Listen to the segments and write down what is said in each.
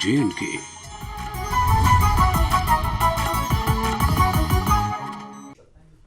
J&K।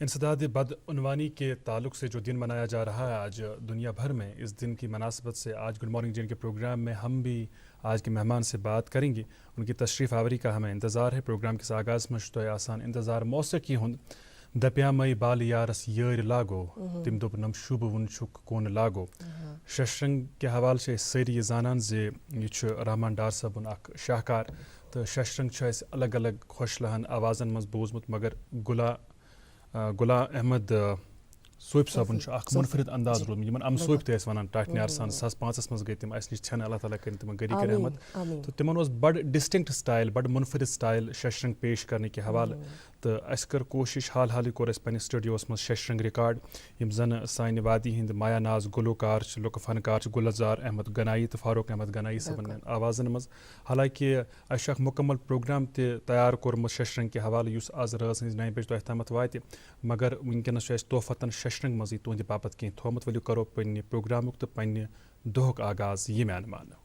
انسداد بدعنوانی کے تعلق سے جو دن منایا جا رہا ہے آج دنیا بھر میں، اس دن کی مناسبت سے آج گڈ مارننگ جن کے پروگرام میں ہم بھی آج کے مہمان سے بات کریں گے. ان کی تشریف آوری کا ہمیں انتظار ہے. پروگرام کے آغاز میں شتوئے آسان انتظار موسیقی ہند دپیامئی بال یارس یار لاگو تم دوپ نم شوب ونچک کون لاگو. ششرنگ کے حوالے سے ساری یہ زانان زِ یہ رحمان ڈار صٲبُن اکھ شاہکار تو ششرنگ چھِ الگ الگ خوش لہن آوازن مز بوزمت، مگر غلام احمد صوب صٲبُن چھُ اکھ منفرد انداز روٗدمُت یِمن ام صوب تہِ ٲسۍ ونان ٹاٹھنیار سان. 2005 منٛز گٔے تِم اَسہِ نِش ژھٮ۪نہٕ. اللہ تعالیٰ کٔرِن تِمن غٔری کٔرِ رحمت. تہٕ تِمن اوس بڑٕ ڈسٹنکٹ سٹایل، بڑٕ منفرد سٹایل ششرنگ پیش کرنہٕ کہِ حوالہٕ. تہٕ اَسہِ کٔر کوٗشش حال حالٕے کوٚر اَسہِ پننِس سٹوڈیوس منٛز ششرنگ رِکاڈ یِم زن سانہِ وادی ہٕنٛدۍ مایا ناز گلوکار چھِ، لُکہٕ فنکار چھِ گُلزار احمد گنایی تہٕ فاروق احمد گنایی صٲبن آوازن منٛز. حالانکہِ اَسہِ چھُ اکھ مُکمل پروگرام تہِ تیار کوٚرمُت ششرنگ کہِ حوالہٕ یُس آز رٲژ ہٕنٛزِ 9 بجہِ تۄہہِ تامتھ واتہِ، مگر وٕنکٮ۪نس چھُ اَسہِ توفتن ششرنگ منٛزٕے تُہنٛدِ باپتھ کینٛہہ تھوٚومُت. ؤلِو کرو پننہِ پروگرامُک تہٕ پننہِ دۄہُک آغاز ییٚمہِ اندٕ مانو.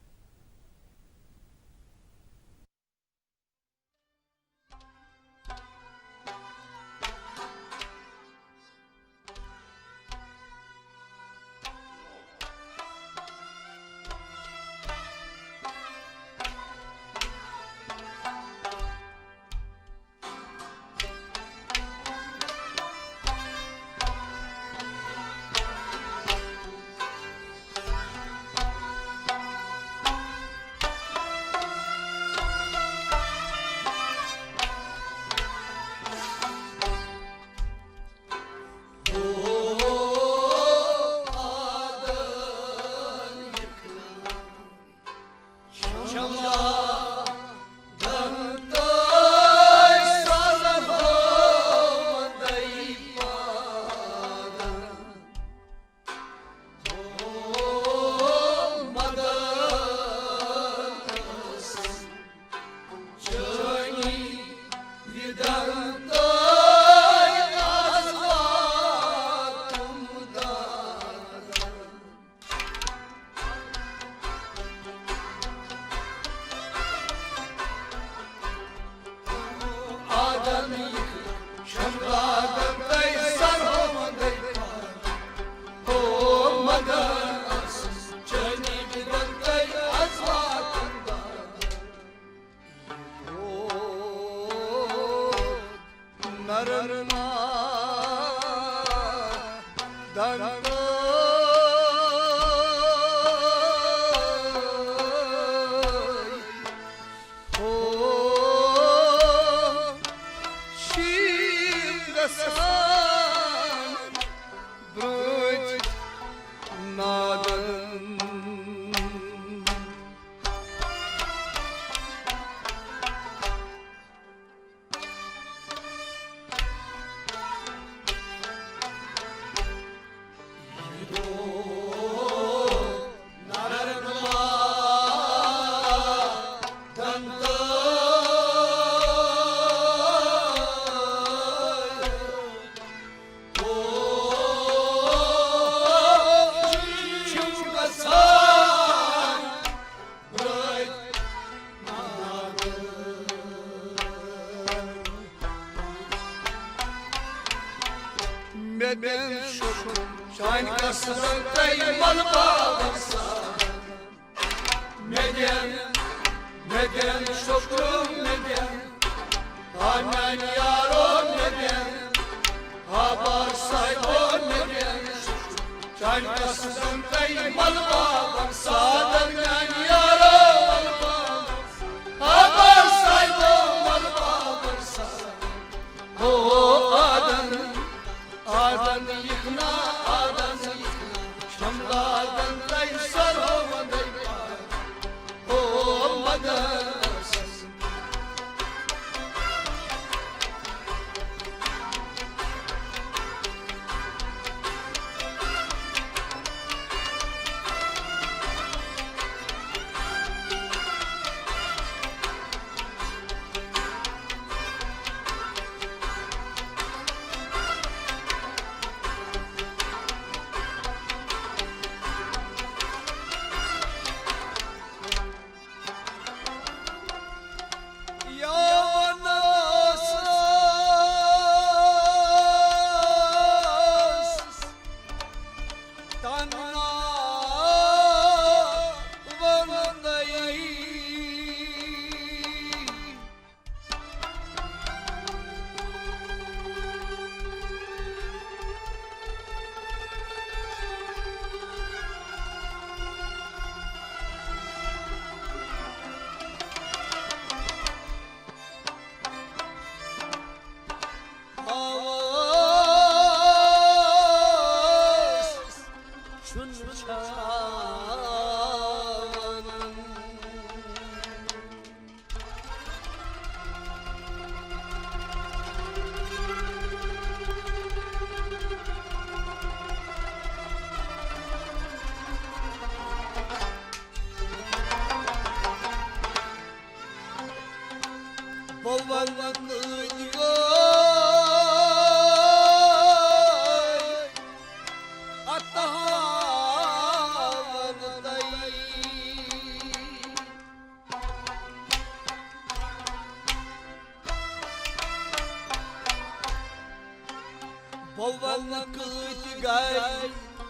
پون کت گئی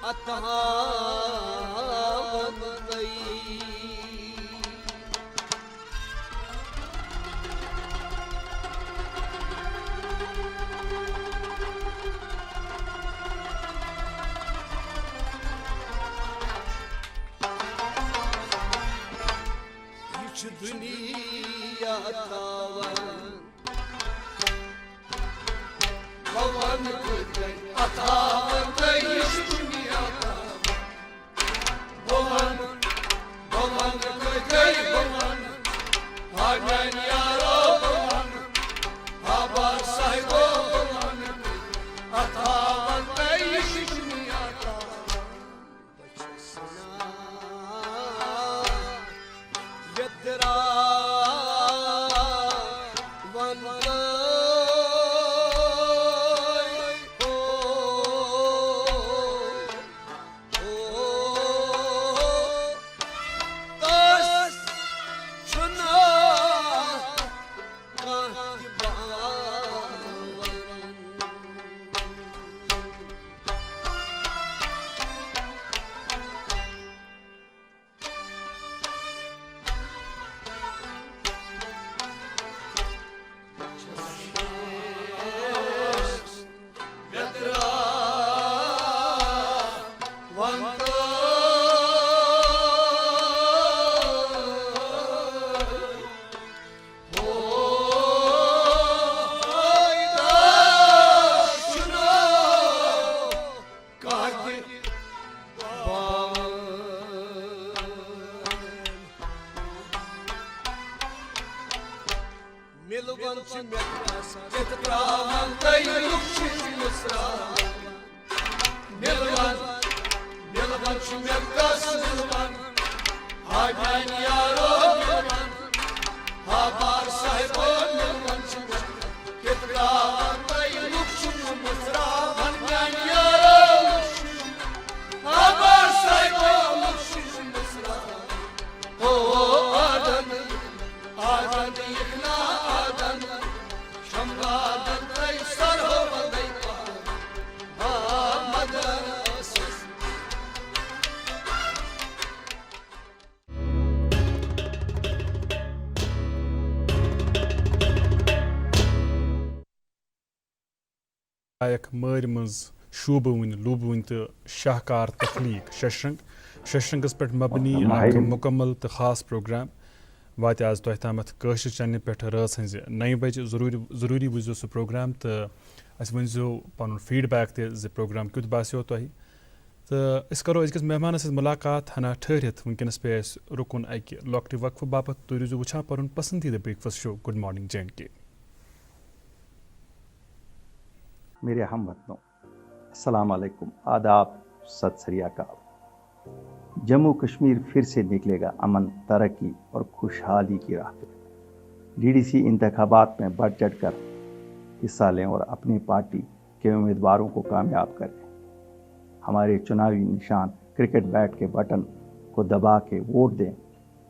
اتہام گئی دنیا تاون پون کت گئی اتہام گئی دنیا پون کت گئی پون بھاگن یارو پون بابا صاحبو پون اتہام گئی دنیا بچسنا یدرا لائق مٲرۍ منٛز شوٗبوٕنۍ لوٗبوٕنۍ تہٕ شاہکار تخلیٖق ششرنگس پٮ۪ٹھ مبنی اکھ مکمل تہٕ خاص پروگرام واتہِ آز تۄہہِ تامَتھ کٲشِر چینلہِ پٮ۪ٹھ رٲژ ہٕنٛزِ 9 بجہِ ضروٗری وٕچھزیو سُہ پروگرام تہٕ اَسہِ ؤنۍزیو پنُن فیٖڈ بیک تہِ زِ پروگرام کیُتھ باسیو تۄہہِ تہٕ أسۍ کرو أزکِس مہمانس سۭتۍ مُلاقات ہنا ٹھٔہرِتھ وٕنکٮ۪نس پیٚیہِ اَسہِ رُکُن اَکہِ لۄکٹہِ وقفہٕ باپتھ تُہۍ روٗزِو وٕچھان پنُن پسندیٖدٕ بریکفاسٹ شو گُڈ مارننگ JNK. میرے ہم وطنوں السلام علیکم، آداب، ست سری اکال. جموں کشمیر پھر سے نکلے گا امن، ترقی اور خوشحالی کی راہ پہ. DDC انتخابات میں بڑھ چڑھ کر حصہ لیں اور اپنی پارٹی کے امیدواروں کو کامیاب کریں. ہمارے چناوی نشان کرکٹ بیٹ کے بٹن کو دبا کے ووٹ دیں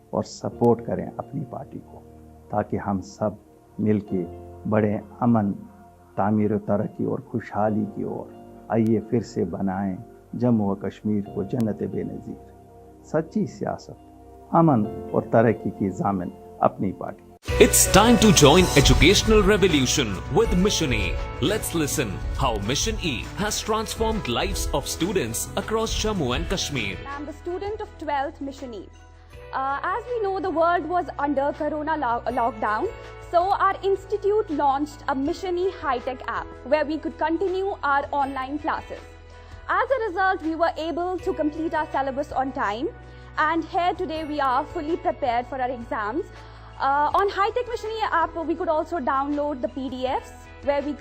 اور سپورٹ کریں اپنی پارٹی کو، تاکہ ہم سب مل کے بڑھیں امن، تعمیر و ترقی اور خوشحالی کی اور. آئیے پھر سے بنائیں جموں و کشمیر کو جنت بے نظیر. سچی سیاست، امن اور ترقی کی ضامن اپنی party. It's time to join educational revolution with Mission E. Let's listen how Mission E has transformed lives of students across Jammu and Kashmir. I'm the student of 12th Mission E. As we know, the world was under Corona lockdown, so our institute launched a Mission E high-tech app where we could continue our online classes. As a result, we were able to complete our syllabus on time, and here today we are fully prepared for our exams. On high-tech Mission E app, we could also download the PDFs where we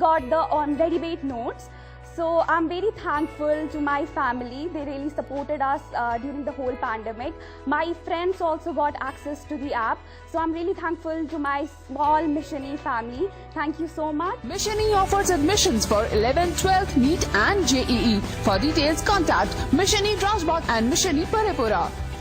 got the ready-made notes. So I'm very thankful to my family. They really supported us during the whole pandemic. My friends also got access to the app. So I'm really thankful to my small Mission E family. Thank you so much. Mission E offers admissions for 11th, 12th, NEET and JEE. For details, contact Mission E Transbot and Mission E Parepura.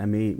MA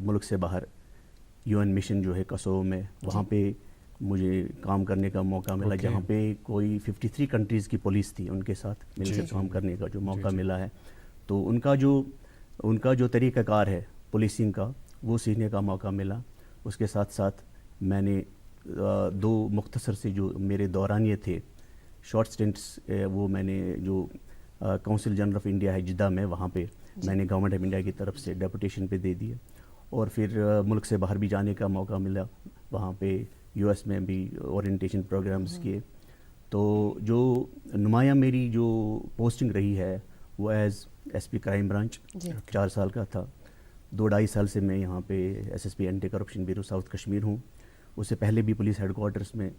ملک سے باہر UN mission جو ہے Kosovo میں، وہاں پہ مجھے کام کرنے کا موقع ملا، جہاں پہ کوئی 53 کنٹریز کی پولیس تھی، ان کے ساتھ مل کے کام کرنے کا جو موقع ملا ہے. تو ان کا جو طریقہ کار ہے پولیسنگ کا، وہ سیکھنے کا موقع ملا. اس کے ساتھ ساتھ میں نے 2 مختصر سے جو میرے دورانیے تھے، شارٹ سٹنٹس، وہ میں نے جو کونسل جنرل آف انڈیا ہے جدہ میں، وہاں پہ میں نے گورنمنٹ آف انڈیا کی طرف سے ڈیپوٹیشن پہ دے دیے. اور پھر ملک سے باہر بھی جانے کا موقع ملا، وہاں پہ US میں بھی اورینٹیشن پروگرامز کیے. تو جو نمایاں میری جو پوسٹنگ رہی ہے وہ ایز SP کرائم برانچ 4 سال کا تھا. 2-2.5 سال سے میں یہاں پہ SSP anti corruption bureau south Kashmir ہوں. اس سے پہلے بھی پولیس ہیڈ کوارٹرز میں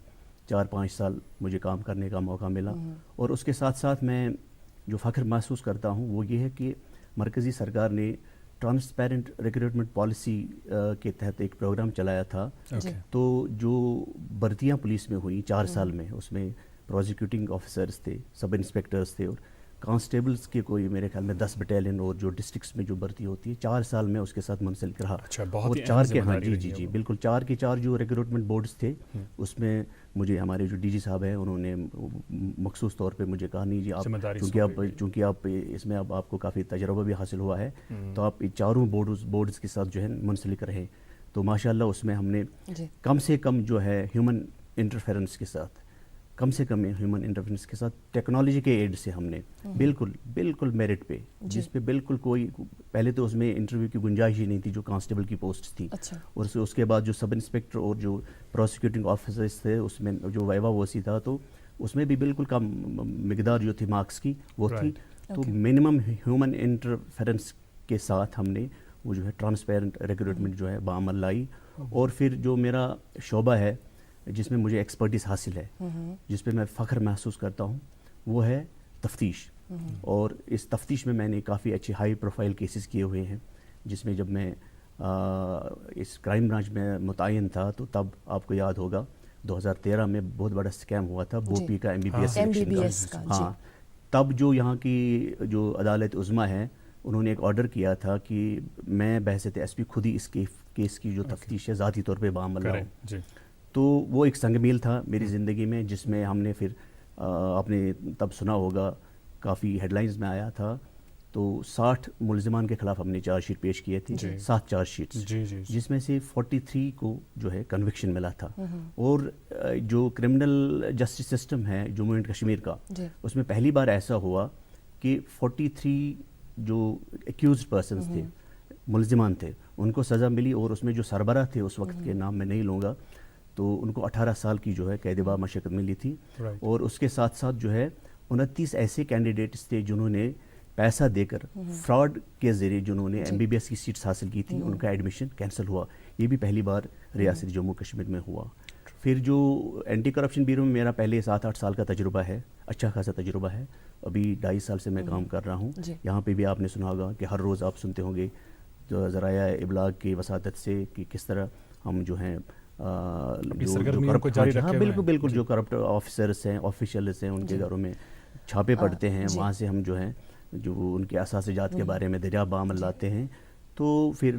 4-5 سال مجھے کام کرنے کا موقع ملا. اور اس کے ساتھ ساتھ میں جو فخر محسوس کرتا ہوں وہ یہ ہے کہ مرکزی سرکار نے ٹرانسپیرنٹ ریکروٹمنٹ پالیسی کے تحت ایک پروگرام چلایا تھا. تو جو بھرتیاں پولیس میں ہوئیں 4 سال میں، اس میں پروزیکیوٹنگ آفیسرز تھے، سب انسپیکٹرز تھے، اور کانسٹیبلز کے کوئی میرے خیال میں 10 بٹالین، اور جو ڈسٹرکٹس میں جو بھرتی ہوتی ہے 4 سال میں اس کے ساتھ منسلک رہا. اور 4 کے جی بالکل 4 کے 4 جو ریکروٹمنٹ بورڈز تھے، اس میں مجھے ہمارے جو DG صاحب ہیں انہوں نے مخصوص طور پہ مجھے کہا نہیں جی آپ چونکہ آپ اس میں اب آپ کو کافی تجربہ بھی حاصل ہوا ہے، تو آپ 4 بورڈز کے ساتھ جو ہے منسلک رہے. تو ماشاءاللہ اس میں ہم نے کم سے کم جو ہے ہیومن انٹرفیرنس کے ساتھ ٹیکنالوجی کے ایڈ سے ہم نے بالکل میرٹ پہ، جس پہ بالکل کوئی پہلے تو اس میں انٹرویو کی گنجائش ہی نہیں تھی جو کانسٹیبل کی پوسٹ تھی. اور اس کے بعد جو سب انسپیکٹر اور جو پروسیکیوٹنگ آفیسرز تھے، اس میں جو ویوا ووسی تھا، تو اس میں بھی بالکل کم مقدار جو تھی مارکس کی وہ تھی. تو منیمم ہیومن انٹرفیرنس کے ساتھ ہم نے وہ جو ہے ٹرانسپیرنٹ ریکروٹمنٹ جو ہے بعمل لائی. اور پھر جو میرا شعبہ ہے جس میں مجھے ایکسپرٹیز حاصل ہے، جس پہ میں فخر محسوس کرتا ہوں، وہ ہے تفتیش. اور اس تفتیش میں نے کافی اچھے ہائی پروفائل کیسز کیے ہوئے ہیں، جس میں جب میں اس کرائم برانچ میں متعین تھا تو تب آپ کو یاد ہوگا 2013 میں بہت بڑا اسکیم ہوا تھا بوپی کا MBBS کا. ہاں، تب جو یہاں کی جو عدالت عظمیٰ ہے انہوں نے ایک آرڈر کیا تھا کہ میں بحیثیت SP خود ہی اس کیس کی جو تفتیش ہے ذاتی طور پہ بعمل لاؤں. تو وہ ایک سنگ میل تھا میری زندگی میں، جس میں ہم نے پھر آپ نے تب سنا ہوگا، کافی ہیڈ لائنز میں آیا تھا. تو 60 ملزمان کے خلاف ہم نے چارج شیٹ پیش کیے تھے، 7 چارج شیٹس، جس میں سے 43 کو جو ہے کنوکشن ملا تھا. اور جو کرمنل جسٹس سسٹم ہے جموں اینڈ کشمیر کا، اس میں پہلی بار ایسا ہوا کہ 43 جو ایکیوزڈ پرسنز تھے، ملزمان تھے، ان کو سزا ملی. اور اس میں جو سربراہ تھے اس وقت کے نام میں نہیں لوں گا، تو ان کو 18 سال کی جو ہے قید با مشقت ملی تھی. اور اس کے ساتھ ساتھ جو ہے 29 ایسے کینڈیڈیٹس تھے جنہوں نے پیسہ دے کر فراڈ کے ذریعے جنہوں نے MBBS کی سیٹس حاصل کی تھی، ان کا ایڈمیشن کینسل ہوا. یہ بھی پہلی بار ریاست جموں کشمیر میں ہوا. پھر جو اینٹی کرپشن بیورو میں میرا پہلے 7-8 سال کا تجربہ ہے، اچھا خاصا تجربہ ہے. ابھی 2.5 سال سے میں کام کر رہا ہوں. یہاں پہ بھی آپ نے سنا ہوگا کہ ہر روز آپ سنتے ہوں گے ذرائع ابلاغ کی وساطت سے کہ کس طرح ہم جو ہیں بالکل جو کرپٹ آفیسرس ہیں، آفیشلس ہیں، ان کے گھروں میں چھاپے پڑتے ہیں. وہاں سے ہم جو ہیں جو ان کے اثاثے جات کے بارے میں دریافت بعمل لاتے ہیں. تو پھر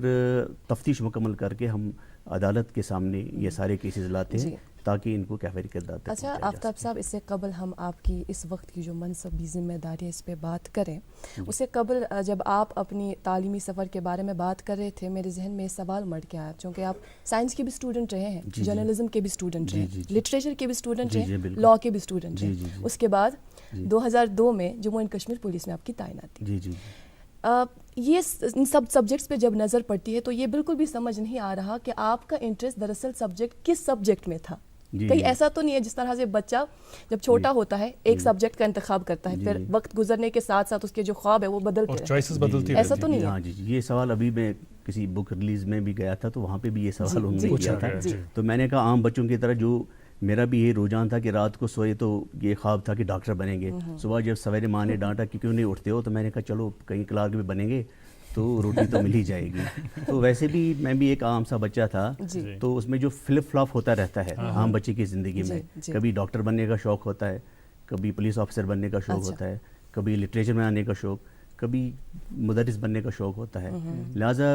تفتیش مکمل کر کے ہم عدالت کے سامنے یہ سارے کیسز لاتے ہیں تاکہ ان کو کیفری کردار تک اچھا آفتاب صاحب، اس سے قبل ہم آپ کی اس وقت کی جو منصبی ذمہ داری ہے اس پہ بات کریں، اس سے قبل جب آپ اپنی تعلیمی سفر کے بارے میں بات کر رہے تھے، میرے ذہن میں سوال مڑ کے آیا، چونکہ آپ سائنس کے بھی اسٹوڈنٹ رہے ہیں، جرنلزم کے بھی اسٹوڈنٹ رہے ہیں، لٹریچر کے بھی اسٹوڈنٹ ہیں، لا کے بھی اسٹوڈنٹ ہیں. اس کے بعد 2002 میں جموں اینڈ کشمیر پولیس میں آپ کی تعیناتی. یہ ان سب سبجیکٹس پہ جب نظر پڑتی ہے تو یہ بالکل بھی سمجھ نہیں آ رہا کہ آپ کا انٹرسٹ دراصل سبجیکٹ کس سبجیکٹ میں تھا. کہیں ایسا تو نہیں ہے جس طرح سے بچہ جب چھوٹا ہوتا ہے ایک سبجیکٹ کا انتخاب کرتا ہے، پھر وقت گزرنے کے ساتھ ساتھ اس کے جو خواب ہے وہ بدلتے ہیں، ایسا تو نہیں ہے؟ ہاں جی، یہ سوال ابھی میں کسی بک ریلیز میں بھی گیا تھا تو وہاں پہ بھی یہ سوال انہوں نے کیا تھا. تو میں نے کہا عام بچوں کی طرح جو میرا بھی یہ رجحان تھا کہ رات کو سوئے تو یہ خواب تھا کہ ڈاکٹر بنیں گے. صبح جب سویرے ماں نے ڈانٹا کہ کیوں نہیں اٹھتے ہو، تو میں نے کہا چلو کہیں کلارک بھی بنیں گے تو روٹی تو مل ہی جائے گی. تو ویسے بھی میں بھی ایک عام سا بچہ تھا، تو اس میں جو فلپ فلاپ ہوتا رہتا ہے عام بچے کی زندگی میں، کبھی ڈاکٹر بننے کا شوق ہوتا ہے، کبھی پولیس آفیسر بننے کا شوق ہوتا ہے، کبھی لٹریچر میں آنے کا شوق، کبھی مدرس بننے کا شوق ہوتا ہے، لہٰذا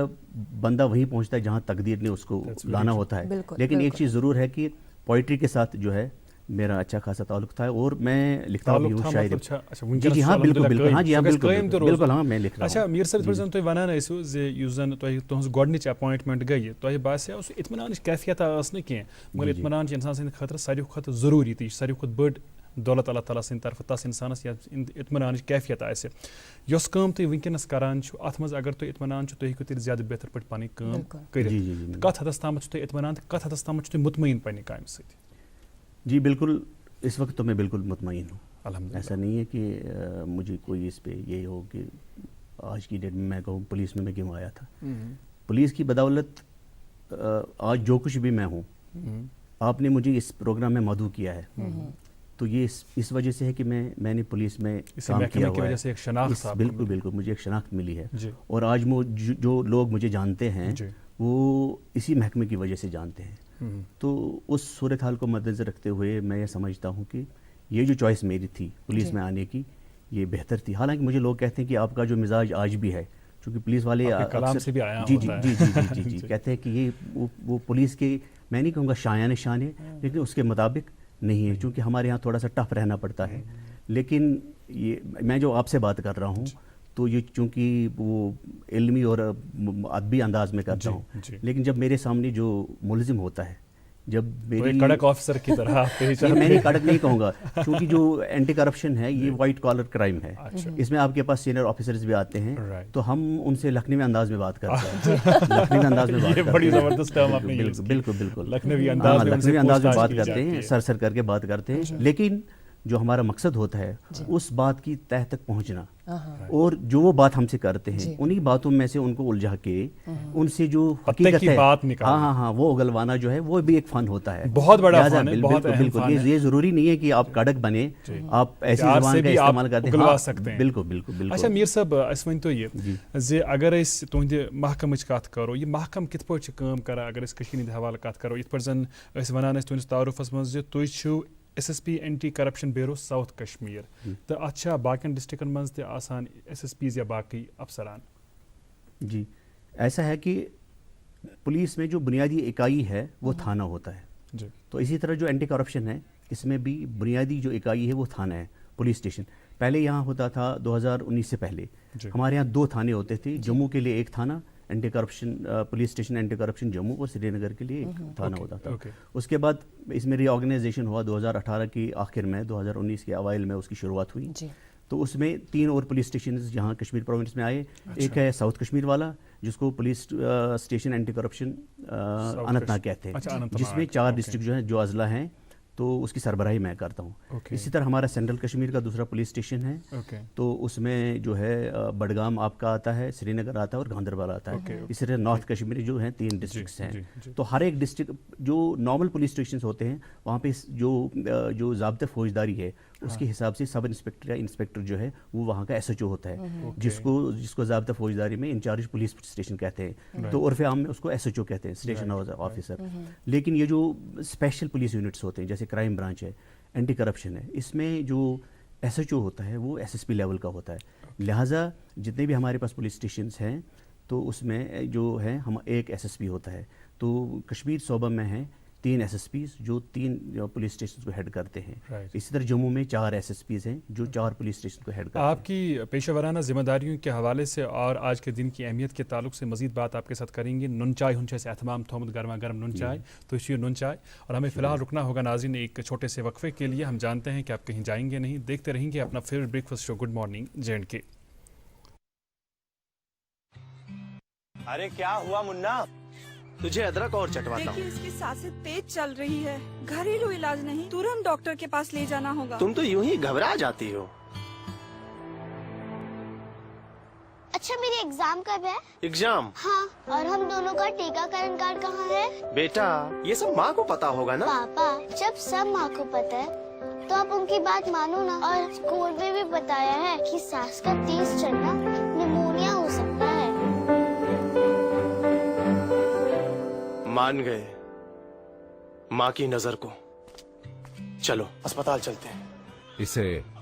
بندہ وہیں پہنچتا ہے جہاں تقدیر نے اس کو لانا ہوتا ہے. لیکن ایک چیز ضرور ہے کہ پوئٹری کے ساتھ جو ہے میرا اچھا خاصا تعلق تھا اور میں لکھتا بھی ہوں شاعری. جی جی ہاں بالکل بالکل، ہاں جی ہاں بالکل بالکل، ہاں میں لکھ رہا ہوں. اچھا میر صاحب زن تُہۍ ونان ٲسِو زِ یُس زن تُہنٛز گۄڈنِچ اپوینٹمنٹ گٔیہِ تۄہہِ باسیٛو سُہ اطمینانٕچ کیفیت ٲس نہٕ کینٛہہ، مگر اطمینان چھِ اِنسان سٕنٛدِ خٲطرٕ ساروی کھۄتہٕ ضروٗری تہٕ یہِ چھِ ساروی کھۄتہٕ بٔڑ دولت اللہ تعالیٰ سٕنٛدِ طرفہٕ تس اِنسانس یتھ اطمینانٕچ کیفیت آسہِ. یۄس کٲم تُہۍ وٕنکٮ۪نس کران چھِو اتھ منٛز اگر تُہۍ اطمینان چھِو تُہۍ ہیٚکِو تیٚلہِ زیادٕ بہتر پٲٹھۍ پنٕنۍ کٲم کٔرِتھ. کتھ حدس تامتھ چھُو تُہۍ اطمینان تہٕ کتھ حدس تامتھ چھُو تُہۍ مطمعین پننہِ کامہِ سۭتۍ؟ جی بالکل، اس وقت تو میں بالکل مطمئن ہوں. الحمدللہ. ایسا نہیں ہے کہ مجھے کوئی اس پہ یہ ہو کہ آج کی ڈیٹ میں کہوں پولیس میں کیوں آیا تھا. پولیس کی بدولت آج جو کچھ بھی میں ہوں، آپ نے مجھے اس پروگرام میں مدعو کیا ہے تو یہ اس وجہ سے ہے کہ میں نے پولیس میں کام کیا ہوا ہے. بالکل بالکل، مجھے ایک شناخت ملی ہے اور آج جو لوگ مجھے جانتے ہیں وہ اسی محکمے کی وجہ سے جانتے ہیں. تو اس صورتحال کو مد نظر رکھتے ہوئے میں یہ سمجھتا ہوں کہ یہ جو چوائس میری تھی پولیس میں آنے کی یہ بہتر تھی. حالانکہ مجھے لوگ کہتے ہیں کہ آپ کا جو مزاج آج بھی ہے، چونکہ پولیس والے جی جی جی جی جی کہتے ہیں کہ یہ وہ پولیس کے، میں نہیں کہوں گا شایان شان ہے، لیکن اس کے مطابق نہیں ہے، چونکہ ہمارے یہاں تھوڑا سا ٹف رہنا پڑتا ہے. لیکن یہ میں جو آپ سے بات کر رہا ہوں تو یہ چونکہ وہ علمی اور ادبی انداز میں کرتا ہوں، لیکن جب میرے سامنے جو ملزم ہوتا ہے، جب میری کڑک آفیسر کی طرح میں نہیں کڑک نہیں کہوں گا، کیونکہ جو اینٹی کرپشن ہے یہ وائٹ کالر کرائم ہے. اس میں آپ کے پاس سینئر آفیسرز بھی آتے ہیں تو ہم ان سے لکھنوی انداز میں بات کرتے ہیں. لکھنوی انداز میں بات کرتے ہیں، بڑی زبردست ٹرم آپ نے بالکل بالکل لکھنوی انداز میں بات کرتے ہیں، سر کر کے بات کرتے ہیں. لیکن جو ہمارا مقصد ہوتا ہے اس بات کی تہ تک پہنچنا، اور جو وہ بات ہم سے کرتے ہیں انہی باتوں میں سے ان کو الجھا کے ان سے جو حقیقت ہے ہاں وہ اگلوانا جو ہے وہ بھی ایک فن ہوتا ہے، بہت بڑا فن ہے. بالکل یہ ضروری نہیں ہے کہ آپ کڑک بنے، آپ ایسی زبان کا استعمال کرتے ہیں. بالکل بالکل بالکل. اچھا میر صاحب اس ؤنۍتو یہ زِ اگر أسۍ تُہنٛدِ محکمٕچ کتھ کرو، یہ محکم کِتھ پٲٹھۍ چھِ کٲم کران؟ اگر أسۍ کٔشیٖرِ ہٕنٛدِ حوالہٕ کتھ کرو، یِتھ پٲٹھۍ زن أسۍ ونان ٲسۍ تُہنٛدِس تعارُفس منٛز زِ تُہۍ چھِو SSP anti corruption bureau south Kashmir, تو اتھ چھا باقین ڈسٹرکن منٛز تہِ آسان SSPs یا باقی افسران؟ جی ایسا ہے کہ پولیس میں جو بنیادی اکائی ہے وہ تھانہ ہوتا ہے، تو اسی طرح جو اینٹی کرپشن ہے اس میں بھی بنیادی جو اکائی ہے وہ تھانہ ہے، پولیس اسٹیشن. پہلے یہاں ہوتا تھا 2019 سے پہلے ہمارے یہاں 2 تھانے ہوتے تھے. جموں کے لیے ایک تھانہ anti corruption police station anti corruption Jammu, اور سری نگر کے لیے ایک تھانہ ہوتا تھا. اس کے بعد اس میں ری آرگنائزیشن ہوا 2018 کی آخر میں، 2019 کے اوائل میں اس کی شروعات ہوئی. تو اس میں 3 اور پولیس اسٹیشنز یہاں کشمیر پروونس میں آئے. ایک ہے ساؤتھ کشمیر والا جس کو police station anti corruption Anantnag کہتے ہیں، جس میں 4 ڈسٹرکٹ جو ہیں جو اضلاع ہیں تو اس کی سربراہی میں کرتا ہوں. اسی طرح ہمارا سینٹرل کشمیر کا دوسرا پولیس اسٹیشن ہے، تو اس میں جو ہے بڈگام آپ کا آتا ہے، سری نگر آتا ہے اور گاندربل آتا ہے. اسی طرح نارتھ کشمیر جو ہیں 3 ڈسٹرکٹس ہیں. تو ہر ایک ڈسٹرکٹ جو نارمل پولیس اسٹیشنز ہوتے ہیں وہاں پہ جو ضابطۂ فوجداری ہے اس کے حساب سے سب انسپکٹر یا انسپکٹر جو ہے وہ وہاں کا SHO ہوتا ہے، جس کو ضابطہ فوجداری میں انچارج پولیس اسٹیشن کہتے ہیں. تو عرف عام میں اس کو SHO کہتے ہیں، اسٹیشن آفیسر. لیکن یہ جو اسپیشل پولیس یونٹس ہوتے ہیں جیسے کرائم برانچ ہے، اینٹی کرپشن ہے، اس میں جو SHO ہوتا ہے وہ SSP لیول کا ہوتا ہے. لہٰذا جتنے بھی ہمارے پاس پولیس اسٹیشنز ہیں تو اس میں جو ہے ہم ایک SSP ہوتا ہے. تو کشمیر صوبہ میں ہیں 3 SSPs جو 3 پولیس اسٹیشن کو ہیڈ کرتے ہیں. اسی طرح جموں میں 4 SSPs ہیں جو 4 پولیس اسٹیشن کو ہیڈ کرتے ہیں. آپ کی پیشہ ورانہ ذمہ داریوں کے حوالے سے اور آج کے دن کی اہمیت کے تعلق سے مزید بات آپ کے ساتھ کریں گے. نون چائے ہن سے اہتمام تھومت گرما گرم نون چائے، تو یہ نون چائے. اور ہمیں فی الحال رکنا ہوگا ناظرین ایک چھوٹے سے وقفے کے لیے. ہم جانتے ہیں کہ آپ کہیں جائیں گے نہیں، دیکھتے رہیں گے اپنا فیوریٹ بریک فاسٹ شو گڈ مارننگ JNK. ارے کیا ہوا منا؟ تجھے ادرک اور چٹواتا ہوں. دیکھیے اس کی سانسیں تیز چل رہی ہے، گھریلو علاج نہیں، ترنت ڈاکٹر کے پاس لے جانا ہوگا. تم تو یوں ہی گھبرا جاتی ہو. اچھا میری ایگزام کب ہے؟ ایگزام؟ ہاں، اور ہم دونوں کا ٹیکہ کرن کارڈ کہاں ہے؟ بیٹا یہ سب ماں کو پتا ہوگا نا. پاپا جب سب ماں کو پتا ہے تو آپ ان کی بات مانو نا. اور اسکول میں بھی بتایا ہے کہ سانس کا تیز چلنا نمونیا ہو سکتا ہے. مان گئے ماں کی نظر کو. چلو اسپتال چلتے ہیں. اسے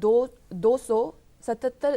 277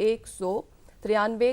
193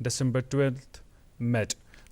December 12th met।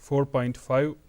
4.5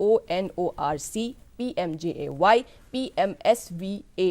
ONORC, PMJAY, PMSVA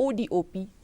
ODOP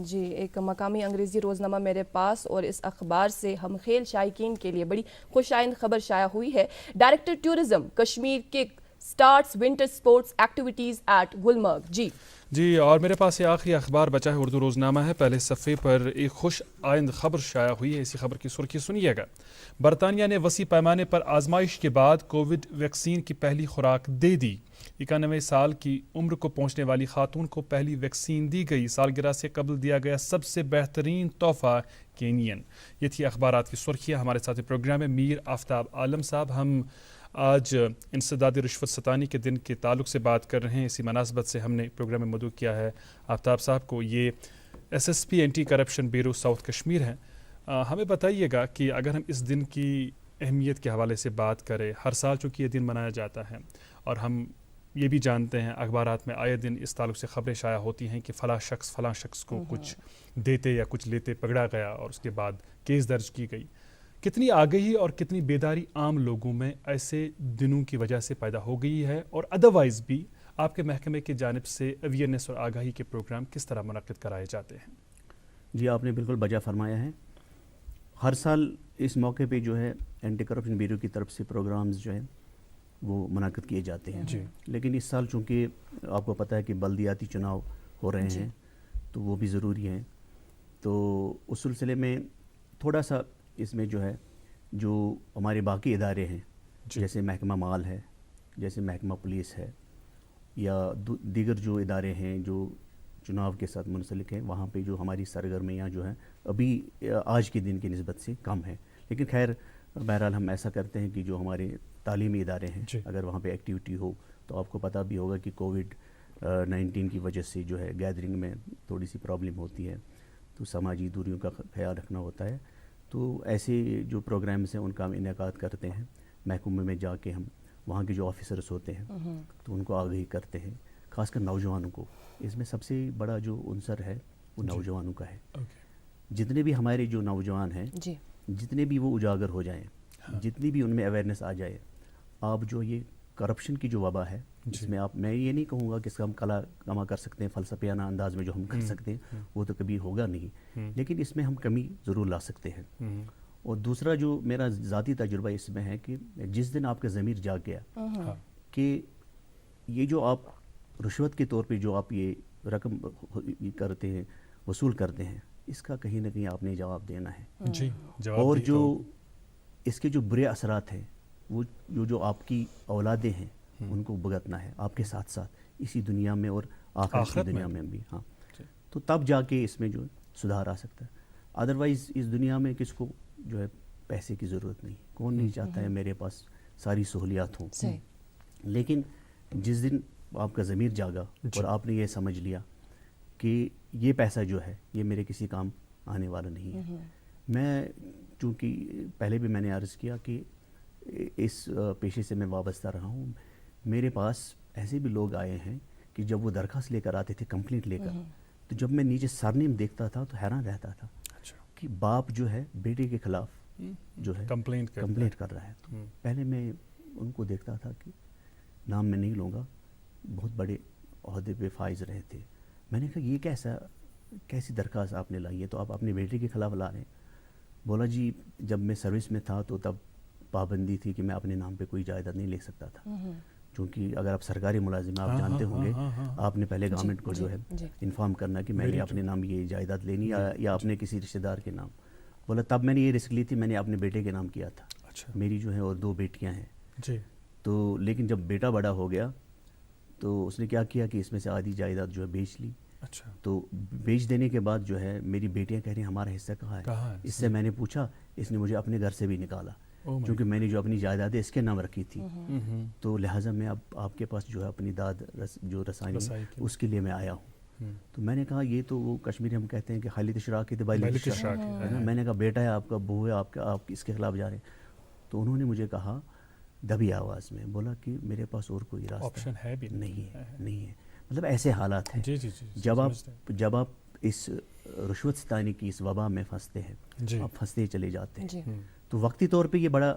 جی، ایک مقامی انگریزی روزنامہ میرے پاس اور اس اخبار سے ہم خیل شائقین کے لیے بڑی خوش آئند خبر شائع ہوئی ہے. Director tourism Kashmir kick starts winter sports activities at Gulmarg. جی، اور میرے پاس یہ آخری اخبار بچا ہے، اردو روزنامہ ہے. پہلے صفحے پر ایک خوش آئند خبر شائع ہوئی ہے. اسی خبر کی سرخی سنیے گا. برطانیہ نے وسیع پیمانے پر آزمائش کے بعد کووڈ ویکسین کی پہلی خوراک دے دی. 91 سال کی عمر کو پہنچنے والی خاتون کو پہلی ویکسین دی گئی. سالگرہ سے قبل دیا گیا سب سے بہترین تحفہ کینین. یہ تھی اخبارات کی سرخیاں. ہمارے ساتھ پروگرام میں میر آفتاب عالم صاحب. ہم آج انسداد رشوت ستانی کے دن کے تعلق سے بات کر رہے ہیں. اسی مناسبت سے ہم نے پروگرام میں مدعو کیا ہے آفتاب صاحب کو. یہ SSP anti corruption bureau south Kashmir ہیں. ہمیں بتائیے گا کہ اگر ہم اس دن کی اہمیت کے حوالے سے بات کریں، ہر سال چونکہ یہ دن منایا جاتا ہے اور ہم یہ بھی جانتے ہیں اخبارات میں آئے دن اس تعلق سے خبریں شائع ہوتی ہیں کہ فلاں شخص کو کچھ دیتے یا کچھ لیتے پکڑا گیا اور اس کے بعد کیس درج کی گئی. کتنی آگہی اور کتنی بیداری عام لوگوں میں ایسے دنوں کی وجہ سے پیدا ہو گئی ہے، اور ادروائز بھی آپ کے محکمے کی جانب سے اویئرنیس اور آگاہی کے پروگرام کس طرح منعقد کرائے جاتے ہیں؟ جی، آپ نے بالکل بجا فرمایا ہے. ہر سال اس موقع پہ جو ہے اینٹی کرپشن بیورو کی طرف سے پروگرامز جو ہیں وہ منعقد کیے جاتے ہیں. لیکن اس سال چونکہ آپ کو پتہ ہے کہ بلدیاتی چناؤ ہو رہے ہیں تو وہ بھی ضروری ہیں. تو اس سلسلے میں تھوڑا سا اس میں جو ہے جو ہمارے باقی ادارے ہیں جیسے محکمہ مال ہے، جیسے محکمہ پولیس ہے، یا دیگر جو ادارے ہیں جو چناؤ کے ساتھ منسلک ہیں، وہاں پہ جو ہماری سرگرمیاں جو ہیں ابھی آج کے دن کی نسبت سے کم ہیں. لیکن خیر بہرحال ہم ایسا کرتے ہیں کہ جو ہمارے تعلیمی ادارے ہیں اگر وہاں پہ ایکٹیویٹی ہو تو آپ کو پتہ بھی ہوگا کہ کووڈ-19 کی وجہ سے جو ہے گیدرنگ میں تھوڑی سی پرابلم ہوتی ہے، تو سماجی دوریوں کا خیال رکھنا ہوتا ہے. تو ایسے جو پروگرامز ہیں ان کا ہم انعقاد کرتے ہیں. محکمے میں جا کے ہم وہاں کے جو آفیسرس ہوتے ہیں تو ان کو آگاہی کرتے ہیں، خاص کر نوجوانوں کو. اس میں سب سے بڑا جو عنصر ہے وہ نوجوانوں کا ہے. جتنے بھی ہمارے جو نوجوان ہیں جتنے بھی وہ اجاگر ہو جائیں، جتنی بھی ان میں اویئرنیس آ جائے، آپ جو یہ کرپشن کی جو وبا ہے جس میں میں یہ نہیں کہوں گا کہ اس کا ہم کما کر سکتے ہیں فلسفیانہ انداز میں جو ہم کر سکتے ہیں وہ تو کبھی ہوگا نہیں، لیکن اس میں ہم کمی ضرور لا سکتے ہیں. اور دوسرا جو میرا ذاتی تجربہ اس میں ہے کہ جس دن آپ کا ضمیر جاگ گیا کہ یہ جو آپ رشوت کے طور پہ جو آپ یہ رقم کرتے ہیں، وصول کرتے ہیں، اس کا کہیں نہ کہیں آپ نے جواب دینا ہے. اور جو اس کے جو برے اثرات ہیں وہ جو آپ کی اولادیں ہیں ان کو بھگتنا ہے آپ کے ساتھ ساتھ اسی دنیا میں اور آخرت کی دنیا میں بھی. ہاں، تو تب جا کے اس میں جو سدھار آ سکتا ہے. ادروائز اس دنیا میں کس کو جو ہے پیسے کی ضرورت نہیں، کون نہیں چاہتا ہے میرے پاس ساری سہولیات ہوں. لیکن جس دن آپ کا ضمیر جاگا اور آپ نے یہ سمجھ لیا کہ یہ پیسہ جو ہے یہ میرے کسی کام آنے والا نہیں ہے. میں چونکہ پہلے بھی میں نے عرض کیا کہ اس پیشے سے میں وابستہ رہا ہوں. میرے پاس ایسے بھی لوگ آئے ہیں کہ جب وہ درخواست لے کر آتے تھے کمپلیٹ لے کر، تو جب میں نیچے سرنیم دیکھتا تھا تو حیران رہتا تھا کہ باپ جو ہے بیٹے کے خلاف جو ہے کمپلینٹ کر رہا ہے. تو پہلے میں ان کو دیکھتا تھا کہ نام میں نہیں لوں گا، بہت بڑے عہدے پہ فائز رہے تھے. میں نے کہا یہ کیسی درخواست آپ نے لائی ہے، تو آپ اپنے بیٹے کے خلاف لا رہے ہیں. بولا جی جب میں سروس میں تھا تو تب پابندی تھی کہ میں اپنے نام پہ کوئی جائیداد نہیں لے سکتا تھا، چونکہ اگر آپ سرکاری ملازم آپ جانتے ہوں گے آپ نے پہلے گورنمنٹ کو جو ہے انفارم کرنا کہ میں نے اپنے نام یہ جائیداد لینی یا اپنے کسی رشتہ دار کے نام. بولا تب میں نے یہ رسک لی تھی، میں نے اپنے بیٹے کے نام کیا تھا. میری جو ہے اور 2 بیٹیاں ہیں. تو لیکن جب بیٹا بڑا ہو گیا تو اس نے کیا کیا کہ اس میں سے آدھی جائیداد جو ہے بیچ لی. تو بیچ دینے کے بعد جو ہے میری بیٹیاں کہہ رہی ہیں ہمارا حصہ کہاں ہے. اس سے میں نے پوچھا، اس نے مجھے اپنے گھر سے بھی نکالا کیونکہ میں نے جو اپنی جائیدادیں اس کے نام رکھی تھی. تو لہٰذا میں اب آپ کے پاس جو ہے اپنی داد جو رسائی اس کے لیے میں آیا ہوں. تو میں نے کہا یہ تو وہ کشمیری ہم کہتے ہیں کہ خالی تشراق ہے نا. میں نے کہا بیٹا ہے آپ کا، بہو ہے آپ کا، آپ اس کے خلاف جا رہے ہیں. تو انہوں نے مجھے کہا دبی آواز میں، بولا کہ میرے پاس اور کوئی راستہ نہیں ہے. مطلب ایسے حالات ہیں جب آپ اس رشوت ستانی کی اس وبا میں پھنستے ہیں، آپ پھنستے چلے جاتے ہیں. تو وقتی طور پہ یہ بڑا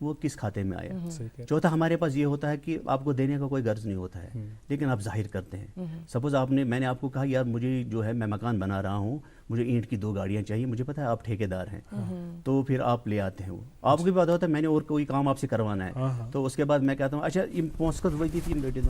وہ کس کھاتے میں آیا. چوتھا ہمارے پاس یہ ہوتا ہے کہ آپ کو دینے کا کوئی غرض نہیں ہوتا ہے لیکن آپ ظاہر کرتے ہیں. سپوز میں نے آپ کو کہا یار مجھے جو ہے میں مکان بنا رہا ہوں, مجھے اینٹ کی 2 گاڑیاں چاہیے, مجھے پتا ہے آپ ٹھیکیدار ہیں, تو پھر آپ لے آتے ہیں. وہ آپ کو بھی پتا ہوتا ہے میں نے اور کوئی کام آپ سے کروانا ہے, تو اس کے بعد میں کہتا ہوں اچھا پونسکت وہی تھی بیٹے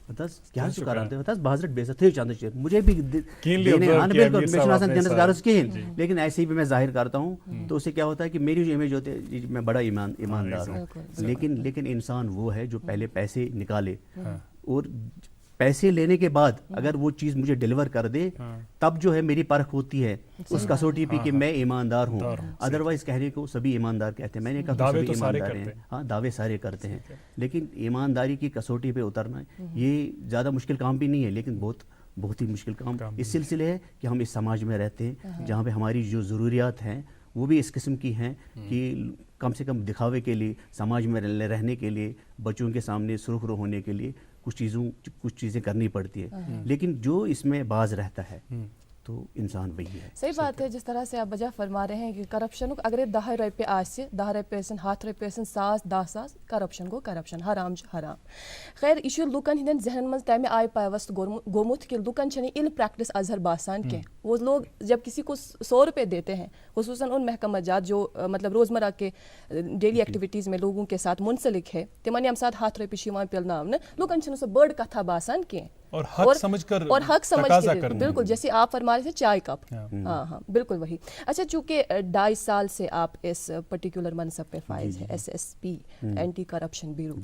بتاس کیا کرانتے بتاس بازرٹ بیسا تھے چاند مجھے بھی دینے آنے بالکل میں آسان دینس غرض کہین, لیکن ایسے ہی بھی میں ظاہر کرتا ہوں. تو اس سے کیا ہوتا ہے کہ میری جو امیج ہوتی ہے میں بڑا ایماندار ہوں, لیکن انسان وہ ہے جو پہلے پیسے نکالے اور پیسے لینے کے بعد اگر وہ چیز مجھے ڈیلیور کر دے تب جو ہے میری پرکھ ہوتی ہے اس کسوٹی پہ کہ میں ایماندار ہوں. ادروائز کہنے کو سبھی ایماندار کہتے ہیں, میں نے کہا سبھی ایماندار ہیں, ہاں دعوے سارے کرتے ہیں, لیکن ایمانداری کی کسوٹی پہ اترنا یہ زیادہ مشکل کام بھی نہیں ہے لیکن بہت ہی مشکل کام اس سلسلے ہے کہ ہم اس سماج میں رہتے ہیں جہاں پہ ہماری جو ضروریات ہیں وہ بھی اس قسم کی ہیں کہ کم سے کم دکھاوے کے لیے, سماج میں رہنے کے لیے, بچوں کے سامنے سرخرو ہونے کے لیے کچھ چیزیں کرنی پڑتی ہے, لیکن جو اس میں باز رہتا ہے تو انسان وہی ہے. صحیح بات ہے, جس طرح سے آپ بجا فرما رہے ہیں کہ کرپشن اگر 10 رۄپیہِ آسہِ 10 رۄپیہِ ٲسِن 100 رۄپیہِ ٲسِن 100 10,000 کرپشن گو کرپشن, حرام چھُ حرام. خیر یہ چھُ لُکن ہٕنٛدٮ۪ن ذہنن منٛز تمہِ آیہِ پیوست گوٚمُت کہ لُکن چھنہٕ علم پریکٹس اظہر باسان کینٛہہ. وہ لوگ جب کسی کو 100 روپے دیتے ہیں خصوصاً ان محکمہ جات جو مطلب روزمرہ کے ڈیلی ایکٹیویٹیز میں لوگوں کے ساتھ منسلک ہے تمن ییٚمہِ ساتہٕ 100 رۄپیہِ چھِ یِوان پِلناونہٕ لُکن چھنہٕ سۄ بٔڑ کتھا باسان کینٛہہ اور حق سمجھ کر بالکل جیسے آپ فرما رہے تھے چائے کپ. ہاں بالکل وہی. اچھا چونکہ 2.5 سال سے آپ اس پرٹیکولر منصب پہ فائز ہے SSP اینٹی کرپشن بیورو,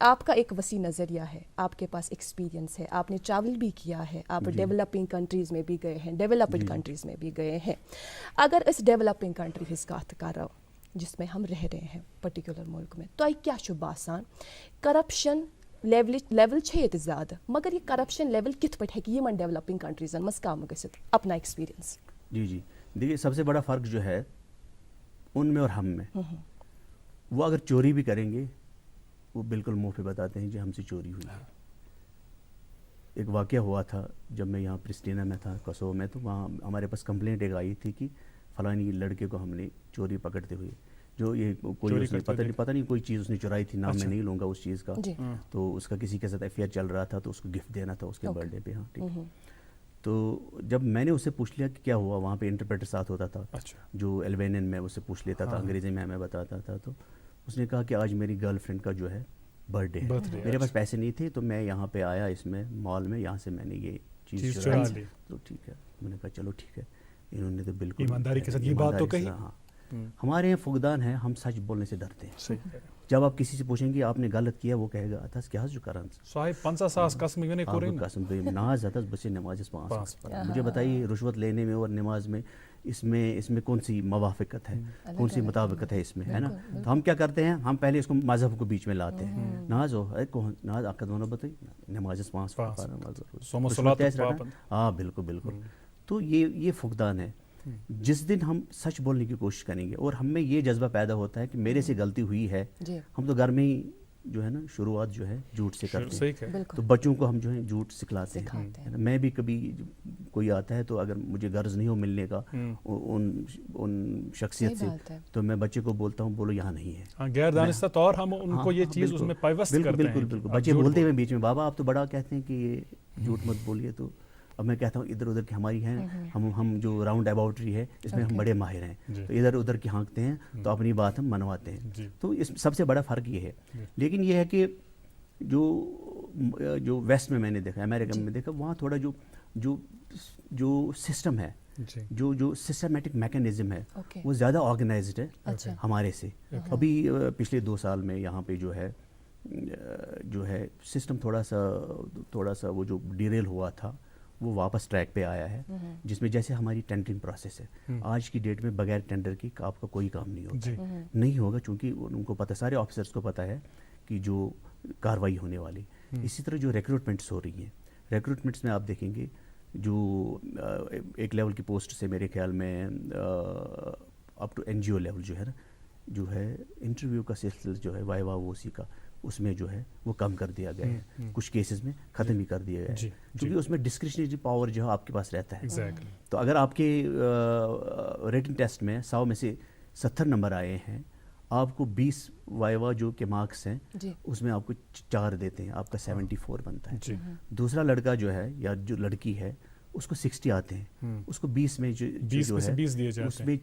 آپ کا ایک وسیع نظریہ ہے, آپ کے پاس ایکسپیرینس ہے, آپ نے ٹریول بھی کیا ہے, آپ ڈیولپنگ کنٹریز میں بھی گئے ہیں, ڈیولپڈ کنٹریز میں بھی گئے ہیں. اگر اس ڈیولپنگ کنٹری ہز کت کرو جس میں ہم رہ رہے ہیں پرٹیکولر ملک میں, تو کیا چھُ باسان کرپشن لیول یہ زیادہ مگر یہ کرپشن لیول کت پہ ہیکہ ڈیولپنگ کنٹریزن مز کم گژھت, اپنا ایکسپیرینس؟ جی دیکھیے سب سے بڑا فرق جو ہے ان میں اور ہم میں, وہ اگر چوری بھی کریں گے وہ بالکل منہ پہ بتاتے ہیں جی ہم سے چوری ہوئی ہے. ایک واقعہ ہوا تھا جب میں یہاں پرسٹینا میں تھا کوسوو میں, تو وہاں ہمارے پاس کمپلینٹ ایک آئی تھی کہ فلانی لڑکے کو ہم نے چوری پکڑتے ہوئے, جو یہ کوئی اس نے پتہ نہیں کوئی چیز اس نے چرائی تھی, نام میں نہیں لوں گا اس چیز کا, تو اس کا کسی کے ساتھ افیئر چل رہا تھا تو اس کو گفٹ دینا تھا اس کے برتھ ڈے پہ. ہاں ٹھیک. تو جب میں نے اسے پوچھ لیا کہ کیا ہوا, وہاں پہ انٹرپریٹر ساتھ ہوتا تھا جو البینین میں اسے پوچھ لیتا تھا, انگریزی میں ہمیں بتاتا تھا. تو اس نے کہا کہ آج میری گرل فرینڈ کا جو ہے برتھ ڈے ہے, میرے پاس پیسے نہیں تھے تو میں یہاں پہ آیا اس میں مال میں, یہاں سے میں نے یہ چیز چرا لی. تو ٹھیک ہے, میں نے کہا چلو ٹھیک ہے, انہوں نے تو بالکل ایمانداری کے ساتھ یہ بات تو کہی. ہاں ہمارے یہاں فقدان ہیں, ہم سچ بولنے سے ڈرتے ہیں. جب آپ کسی سے پوچھیں گے آپ نے غلط کیا, وہ کہے گا اتھس کیا جو کران صاحب 50,000 قسم میں کورین قسم نماز اتھس بچے نماز 5. مجھے بتائیے رشوت لینے میں اور نماز میں اس میں کون سی موافقت ہے, کون سی مطابقت ہے اس میں, ہے نا. تو ہم کیا کرتے ہیں, ہم پہلے اس کو مذہب کو بیچ میں لاتے ہیں. نماز ہو نماز آپ کا دونوں بتائی نماز 5. ہاں بالکل. تو یہ فقدان ہے. جس دن ہم سچ بولنے کی کوشش کریں گے اور ہم میں یہ جذبہ پیدا ہوتا ہے کہ میرے سے غلطی ہوئی ہے, ہم تو گھر میں ہی جو ہے نا شروعات جو ہے جھوٹ سے کرتے ہیں, تو بچوں کو ہم جو ہے جھوٹ سکھلاتے ہیں. میں بھی کبھی کوئی آتا ہے تو اگر مجھے غرض نہیں ہو ملنے کا ان شخصیت سے, تو میں بچے کو بولتا ہوں بولو یہاں نہیں ہے. غیر دانستہ طور ہم ان کو یہ چیز اس میں پیوست کرتے ہیں. بالکل بچے بولتے ہیں بیچ میں بابا آپ تو بڑا کہتے ہیں کہ یہ جھوٹ مت بولیے, تو اب میں کہتا ہوں ادھر ادھر کی ہماری ہیں, ہم جو راؤنڈ اباؤٹری ہے اس میں ہم بڑے ماہر ہیں, تو ادھر ادھر کی ہانکتے ہیں تو اپنی بات ہم منواتے ہیں. تو اس سب سے بڑا فرق یہ ہے. لیکن یہ ہے کہ جو ویسٹ میں نے دیکھا, امریکہ میں دیکھا, وہاں تھوڑا جو سسٹم ہے, جو سسٹمیٹک میکینزم ہے وہ زیادہ آرگنائزڈ ہے ہمارے سے. ابھی پچھلے 2 سال میں یہاں پہ جو ہے سسٹم تھوڑا سا وہ جو ڈیریل ہوا تھا وہ واپس ٹریک پہ آیا ہے, جس میں جیسے ہماری ٹینڈرنگ پروسیس ہے آج کی ڈیٹ میں بغیر ٹینڈر کی آپ کا کوئی کام نہیں ہوتا, نہیں ہوگا, چونکہ ان کو پتہ, سارے آفیسرس کو پتہ ہے کہ جو کارروائی ہونے والی. اسی طرح جو ریکروٹمنٹس ہو رہی ہیں, ریکروٹمنٹس میں آپ دیکھیں گے جو ایک لیول کی پوسٹ سے میرے خیال میں اپ ٹو NGO لیول جو ہے نا, جو ہے انٹرویو کا سلسلہ جو ہے وائوا ووسی کا, اس میں جو ہے وہ کم کر دیا گیا ہے, کچھ کیسز میں ختم ہی کر دیا گیا ہے, کیونکہ اس میں ڈسکریشنری پاور جو ہے آپ کے پاس رہتا ہے. تو اگر آپ کے ریٹن ٹیسٹ میں 100 میں سے 70 نمبر آئے ہیں, آپ کو 20 وائوا جو کے مارکس ہیں جی اس میں آپ کو 4 دیتے ہیں, آپ کا 74 بنتا ہے. جی دوسرا لڑکا جو ہے یا جو لڑکی ہے اس کو 60 آتے ہیں, اس کو 20 میں جو ہے اس میں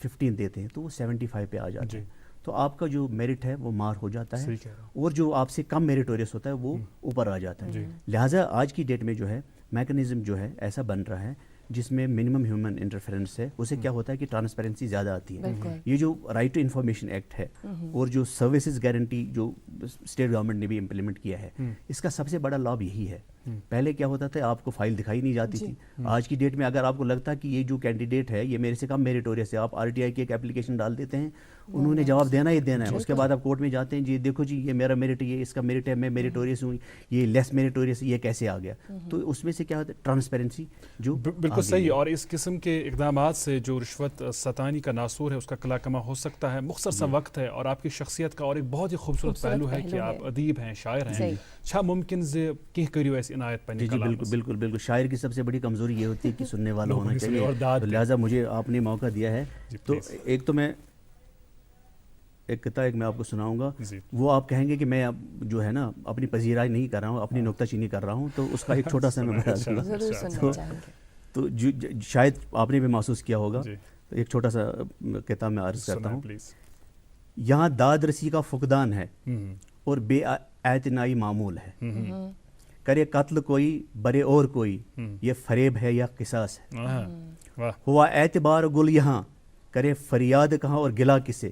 15 دیتے ہیں, تو وہ 75 پہ آ جاتے ہیں. تو آپ کا جو میرٹ ہے وہ مار ہو جاتا ہے, اور جو آپ سے کم میریٹوریس ہوتا ہے وہ اوپر آ جاتا ہے. لہٰذا آج کی ڈیٹ میں جو ہے میکنزم جو ہے ایسا بن رہا ہے جس میں منیمم ہیومن انٹرفیرنس ہے, اسے کیا ہوتا ہے کہ ٹرانسپیرنسی زیادہ آتی ہے. یہ جو رائٹ ٹو انفارمیشن ایکٹ ہے اور جو سروسز گارنٹی جو اسٹیٹ گورنمنٹ نے بھی امپلیمنٹ کیا ہے, اس کا سب سے بڑا لابھ یہی ہے. پہلے کیا ہوتا تھا, آپ کو فائل دکھائی نہیں جاتی تھی. آج کی ڈیٹ میں اگر آپ کو لگتا ہے کہ یہ جو کینڈیڈیٹ ہے یہ میرے سے کم میریٹوریس ہے, آپ RTI کی ایک اپلیکیشن ڈال دیتے ہیں, انہوں نے جواب دینا ہی دینا ہے. اس کے بعد آپ کورٹ میں جاتے ہیں, جی دیکھو جی یہ میرا میرٹ, یہ اس کا میرٹ ہے, میں میریٹوریس ہوں, یہ لیس میریٹوریس, یہ کیسے آ گیا. تو اس میں سے کیا ہوتا ہے ٹرانسپیرنسی جو بالکل صحیح. اور اس قسم کے اقدامات سے جو رشوت ستانی کا ناسور ہے اس کا کلا کما ہو سکتا ہے. مختصر سا وقت ہے اور آپ کی شخصیت کا اور ایک بہت ہی خوبصورت پہلو ہے کہ آپ ادیب ہیں, شاعر ہیں. چھا ممکن سے کہ کریو ایسی عنایت پنی کلام. بالکل بالکل. شاعر کی سب سے بڑی کمزوری یہ ہوتی ہے کہ سننے والا ہونا چاہیے, لہٰذا مجھے آپ نے موقع دیا ہے. تو ایک تو میں ایک قطعہ میں آپ کو سناؤں گا, وہ آپ کہیں گے کہ میں جو ہے نا اپنی پذیرائی نہیں کر رہا ہوں, اپنی نکتہ چینی کر رہا ہوں, تو اس کا ایک چھوٹا سا میں بتا دوں گا. تو شاید آپ نے بھی محسوس کیا ہوگا, تو ایک چھوٹا سا قطعہ میں عرض کرتا ہوں. یہاں داد رسی کا فقدان ہے اور بے اعتنائی معمول ہے, کرے قتل کوئی برے اور کوئی, یہ فریب ہے یا قصاص ہے. ہوا اعتبار گل یہاں, کرے فریاد کہاں اور گلا کسے,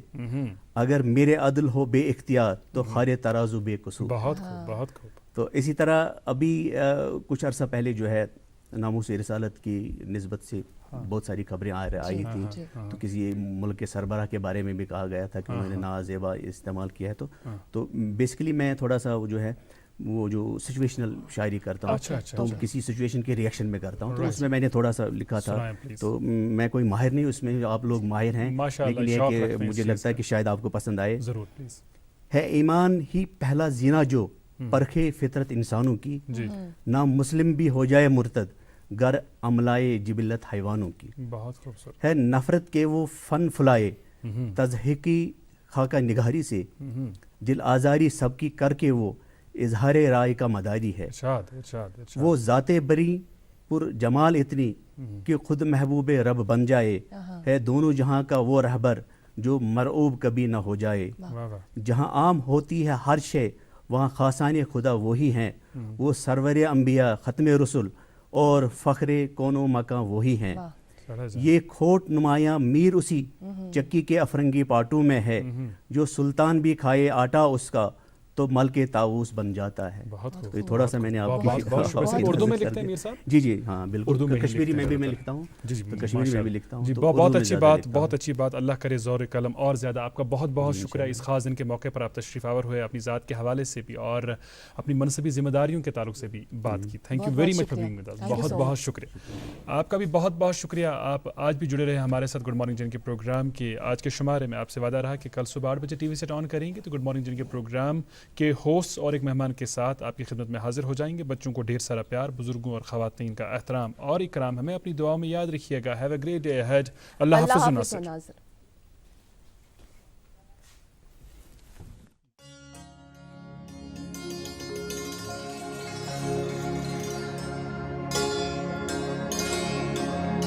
اگر میرے عدل ہو بے اختیار تو خارے ترازو بے قصور. بہت خوب, بہت خوب. تو اسی طرح ابھی کچھ عرصہ پہلے جو ہے ناموس رسالت کی نسبت سے بہت ساری خبریں آئی تھیں, تو کسی ملک کے سربراہ کے بارے میں بھی کہا گیا تھا کہ انہوں نے نازیبا استعمال کیا ہے. تو بیسیکلی میں تھوڑا سا جو ہے وہ جو سچویشنل شاعری کرتا ہوں, تو کسی سچویشن کے ریئیکشن میں کرتا ہوں, تو اس میں نے تھوڑا سا لکھا تھا. تو میں کوئی ماہر نہیں اس میں, آپ لوگ ماہر ہیں, لیکن یہ کہ مجھے لگتا ہے کہ شاید آپ کو پسند آئے. ہے ایمان ہی پہلا زینہ جو پرکھے فطرت انسانوں کی, نہ مسلم بھی ہو جائے مرتد گر عملائے جبلت حیوانوں کی. بہت خوبصورت. ہے نفرت کے وہ فن فلائے تضحیکی خاکہ نگاری سے, دل آزاری سب کی کر کے وہ اظہار رائے کا مداری ہے. وہ ذات بری پر جمال اتنی کہ خود محبوب رب بن جائے, ہے دونوں جہاں کا وہ رہبر جو مرعوب کبھی نہ ہو جائے. جہاں عام ہوتی ہے ہر شے وہاں خاصان خدا وہی ہیں, وہ سرور انبیاء ختم رسول اور فخر کون و مکان وہی ہیں. یہ کھوٹ نمایاں میر اسی چکی کے افرنگی پاٹوں میں ہے, جو سلطان بھی کھائے آٹا اس کا تو ملک طاووس بن جاتا ہے. تو تھوڑا سا میں نے آپ کو اردو میں لکھتے ہیں میر صاحب؟ جی ہاں بالکل, کشمیری میں بھی میں لکھتا ہوں, کشمیری میں بھی لکھتا ہوں. بہت اچھی بات, بہت اچھی بات. اللہ کرے زور قلم اور زیادہ. آپ کا بہت بہت شکریہ اس خاص دن کے موقع پر آپ تشریف آور ہوئے, اپنی ذات کے حوالے سے بھی اور اپنی منصبی ذمہ داریوں کے تعلق سے بھی بات کی. Thank you very much for being with us. بہت بہت شکریہ. آپ کا بھی بہت بہت شکریہ. آپ آج بھی جڑے رہے ہمارے ساتھ گڈ مارننگ جن کے پروگرام کے. آج کے شمارے میں آپ سے وعدہ رہا کہ کل صبح 8 بجے ٹی وی سیٹ آن کریں گے تو گڈ مارننگ جن کے پروگرام کے ہوسٹ اور ایک مہمان کے ساتھ آپ کی خدمت میں حاضر ہو جائیں گے. بچوں کو ڈھیر سارا پیار, بزرگوں اور خواتین کا احترام اور اکرام. ہمیں اپنی دعاؤں میں یاد رکھیے گا. Have a great day ahead. اللہ حافظ.